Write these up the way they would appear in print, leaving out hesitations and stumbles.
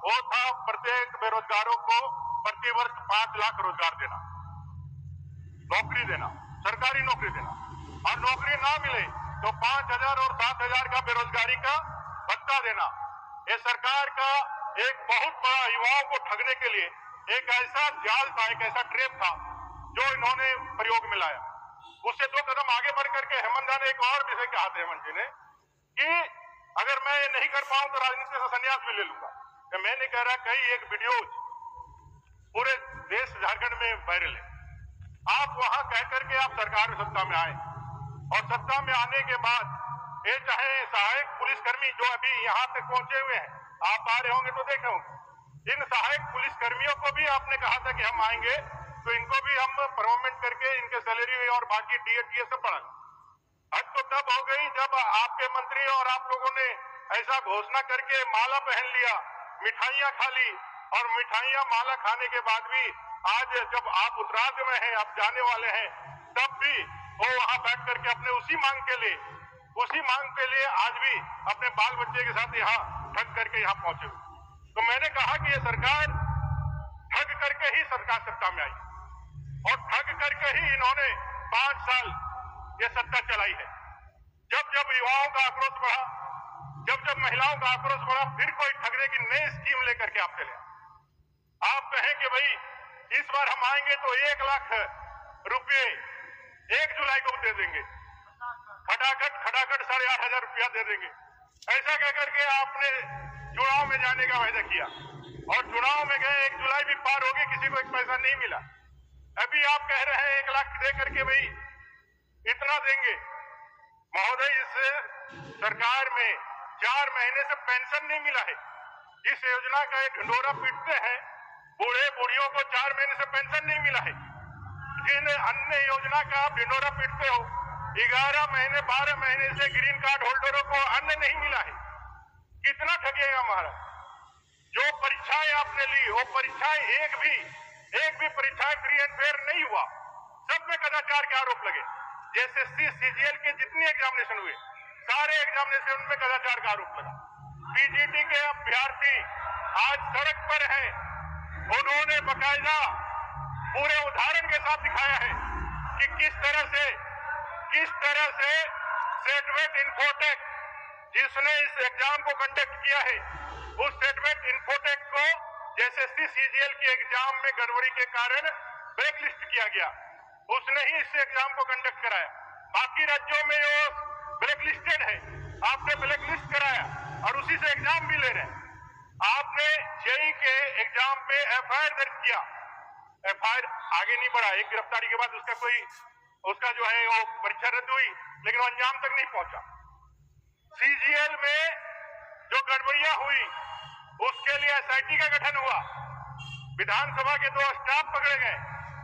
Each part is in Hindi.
वो था प्रत्येक बेरोजगारों को प्रतिवर्ष 5 लाख रोजगार देना, नौकरी देना, सरकारी नौकरी देना, और नौकरी ना मिले तो 5,000 और 7,000 का बेरोजगारी का भत्ता देना। ये सरकार का एक बहुत बड़ा युवाओं को ठगने के लिए एक ऐसा जाल था, एक ऐसा ट्रेप था जो इन्होंने प्रयोग में लाया। उससे 2 कदम आगे बढ़ करके हेमंत ने एक और विषय कहा था, हेमंत जी ने, कि अगर मैं ये नहीं कर पाऊं तो राजनीति से संन्यास भी ले लूंगा। मैं नहीं कह रहा, कई एक वीडियो पूरे देश झारखंड में वायरल है। आप वहां कह करके आप सरकार में सत्ता में आए, और सत्ता में आने के बाद ये चाहे सहायक पुलिसकर्मी जो अभी यहां तक पहुंचे हुए हैं, आप आ रहे होंगे तो देखे होंगे, इन सहायक पुलिसकर्मियों को भी आपने कहा था कि हम आएंगे तो इनको भी हम प्रमोट करके इनके सैलरी और बाकी डीए सब बढ़ाएंगे। हद तो तब हो गई जब आपके मंत्री और आप लोगों ने ऐसा घोषणा करके माला पहन लिया, मिठाइयां खा ली, और मिठाइयां माला खाने के बाद भी आज जब आप उत्तरार्ध में हैं, आप जाने वाले हैं, तब भी वो वहां बैठ करके अपने उसी मांग के लिए आज भी अपने बाल बच्चे के साथ यहाँ ठग करके यहाँ पहुंचे। तो मैंने कहा कि ये सरकार ठग करके ही सरकार सत्ता में आई, और ठग करके ही इन्होंने 5 साल ये सत्ता चलाई है। जब जब युवाओं का आक्रोश बढ़ा, जब जब महिलाओं का आक्रोश बढ़ा, फिर कोई ठगने की नई स्कीम लेकर के आप चले। आप कहें कि भाई इस बार हम आएंगे तो 1 लाख रुपये 1 जुलाई को दे देंगे, खटाखट 8,500 रुपया दे देंगे। ऐसा कहकर के आपने चुनाव में जाने का वायदा किया, और चुनाव में गए, 1 जुलाई भी पार हो गई, किसी को एक पैसा नहीं मिला। अभी आप कह रहे हैं 1 लाख दे करके भाई इतना देंगे। महोदय, इस सरकार में 4 महीने से पेंशन नहीं मिला है। इस योजना का एक ढिंढोरा पीटते हैं, बूढ़े बूढ़ियों को 4 महीने से पेंशन नहीं मिला है। जिन अन्य योजना का आप ढिंढोरा पीटते हो, 11 महीने 12 महीने से ग्रीन कार्ड होल्डरों को अन्न नहीं मिला है। कितना ठगेगा महाराज? जो परीक्षाएं आपने ली, वो परीक्षाएं एक भी परीक्षाएं फ्री एंड फेयर नहीं हुआ, सब में कदाचार के आरोप लगे। एसएससी सीजीएल के जितनी एग्जामिनेशन हुए, सारे एग्जामिनेशन में कदाचार का आरोप लगा। पीजीटी के अभ्यर्थी आज सड़क पर हैं, उन्होंने बकायदा पूरे उदाहरण के साथ दिखाया है कि किस तरह से सेटवेट इन्फोटेक जिसने इस एग्जाम को कंडक्ट किया है, उस सेटवेट इन्फोटेक को एसएससी सीजीएल के एग्जाम में गड़बड़ी के कारण ब्लैकलिस्ट किया गया। उसने ही इस एग्जाम को कंडक्ट कराया। बाकी राज्यों में वो ब्लैकलिस्टेड है, आपने ब्लैकलिस्ट कराया और उसी से एग्जाम भी ले रहे हैं। आपने जेई के एग्जाम में एफआईआर दर्ज किया, एफआईआर आगे नहीं बढ़ा। एक गिरफ्तारी के बाद उसका जो है वो परीक्षा रद्द हुई, लेकिन वो अंजाम तक नहीं पहुंचा। सीजीएल में जो गड़बड़ियां हुई, उसके लिए एसआईटी का गठन हुआ, विधानसभा के 2 स्टाफ पकड़े गए,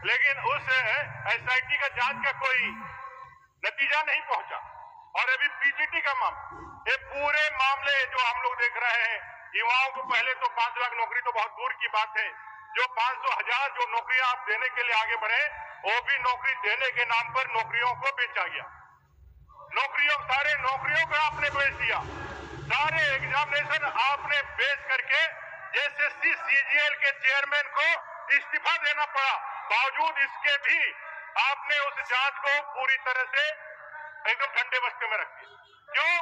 लेकिन उस एसआईटी का जांच का कोई नतीजा नहीं पहुंचा। और अभी पीजीटी का मामला, ये पूरे मामले जो हम लोग देख रहे हैं, युवाओं को पहले तो 5 लाख नौकरी तो बहुत दूर की बात है, जो 500,000 जो नौकरियां आप देने के लिए आगे बढ़े, वो भी नौकरी देने के नाम पर नौकरियों को बेचा गया। सारे नौकरियों को आपने बेच दिया, सारे एग्जामिनेशन आपने बेच करके एसएससी सीजीएल के चेयरमैन को इस्तीफा देना पड़ा। बावजूद इसके भी आपने उस जांच को पूरी तरह से एकदम ठंडे बस्ते में रख दिया। क्यों?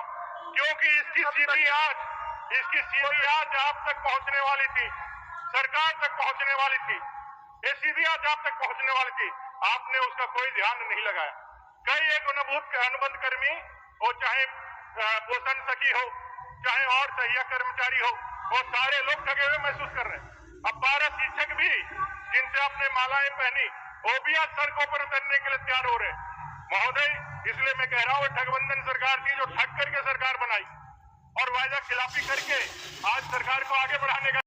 क्योंकि इसकी सीधी आज आप तक पहुंचने वाली थी, सरकार तक पहुंचने वाली थी, ये सीधी आज आप तक पहुंचने वाली थी। आपने उसका कोई ध्यान नहीं लगाया। कई एक अनुबंध कर्मी हो, चाहे पोषण सखी हो, चाहे और सहिया कर्मचारी हो, वो सारे लोग ठगे हुए महसूस कर रहे हैं। अब 12 शिक्षक भी जिनसे आपने मालाएं पहनी, वो भी आज सड़कों पर उतरने के लिए तैयार हो रहे हैं। महोदय, इसलिए मैं कह रहा हूं, ठगबंधन सरकार थी जो ठग करके सरकार बनाई और वायदा खिलाफी करके आज सरकार को आगे बढ़ाने का